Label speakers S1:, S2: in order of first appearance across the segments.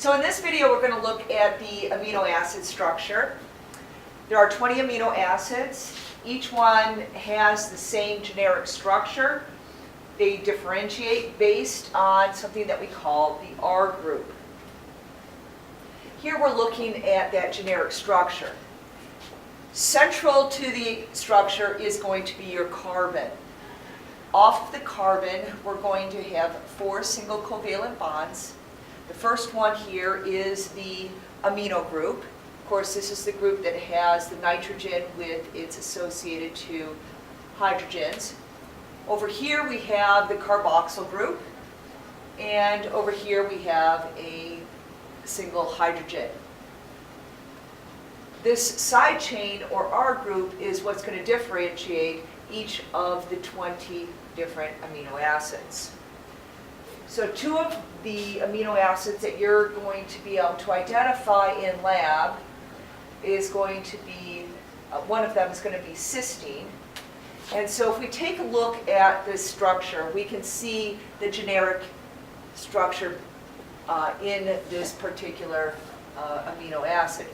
S1: So in this video, we're going to look at the amino acid structure. There are 20 amino acids. Each one has the same generic structure. They differentiate based on something that we call the R group. Here we're looking at that generic structure. Central to the structure is going to be your carbon. Off the carbon, we're going to have 4 single covalent bonds. The first one here is the amino group. Of course, this is the group that has the nitrogen with its associated 2 hydrogens. Over here we have the carboxyl group, and over here we have a single hydrogen. This side chain, or R group, is what's going to differentiate each of the 20 different amino acids. So 2 of the amino acids that you're going to be able to identify in lab is going to be, one of them is going to be cysteine. And so if we take a look at this structure, we can see the generic structure in this particular amino acid.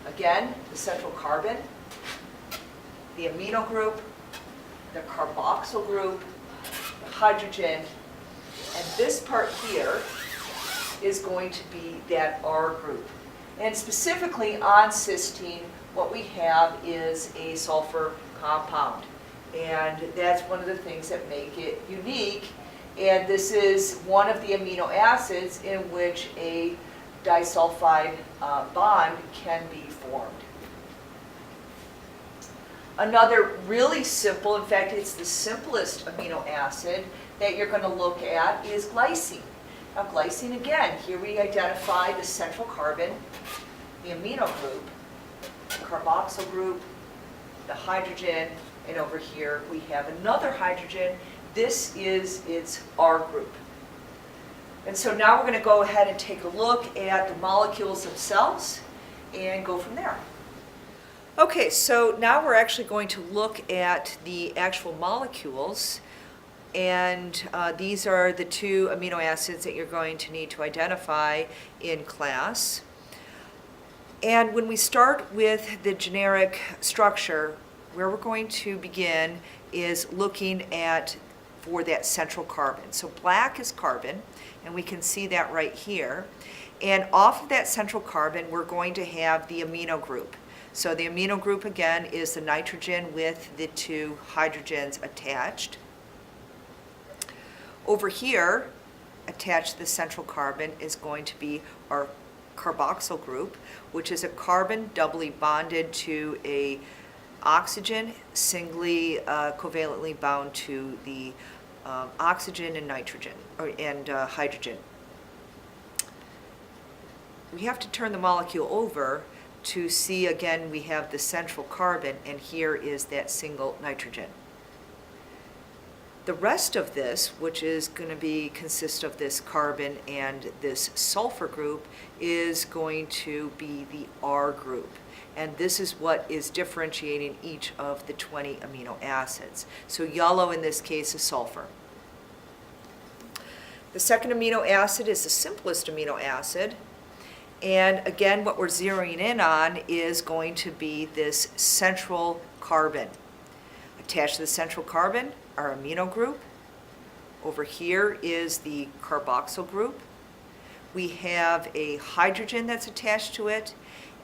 S1: Again, the central carbon, the amino group, the carboxyl group, the hydrogen, and this part here is going to be that R group. And specifically on cysteine, what we have is a sulfur compound. And that's one of the things that make it unique. And this is one of the amino acids in which a disulfide bond can be formed. Another really simple, in fact, it's the simplest amino acid that you're going to look at is glycine. Now glycine, again, here we identify the central carbon, the amino group, the carboxyl group, the hydrogen, and over here we have another hydrogen. This is its R group. And so now we're going to go ahead and take a look at the molecules themselves and go from there. Okay, so now we're actually going to look at the actual molecules, and these are the 2 amino acids that you're going to need to identify in class. And when we start with the generic structure, where we're going to begin is looking at for that central carbon. So black is carbon, and we can see that right here. And off of that central carbon, we're going to have the amino group. So the amino group, again, is the nitrogen with the 2 hydrogens attached. Over here, attached to the central carbon, is going to be our carboxyl group, which is a carbon doubly bonded to a oxygen, singly covalently bound to the oxygen and nitrogen, and hydrogen. We have to turn the molecule over to see, again, we have the central carbon, and here is that single nitrogen. The rest of this, which is going to consist of this carbon and this sulfur group, is going to be the R group. And this is what is differentiating each of the 20 amino acids. So yellow in this case is sulfur. The second amino acid is the simplest amino acid. And again, what we're zeroing in on is going to be this central carbon. Attached to the central carbon, our amino group. Over here is the carboxyl group. We have a hydrogen that's attached to it.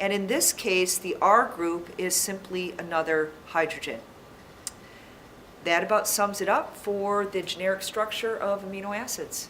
S1: And in this case, the R group is simply another hydrogen. That about sums it up for the generic structure of amino acids.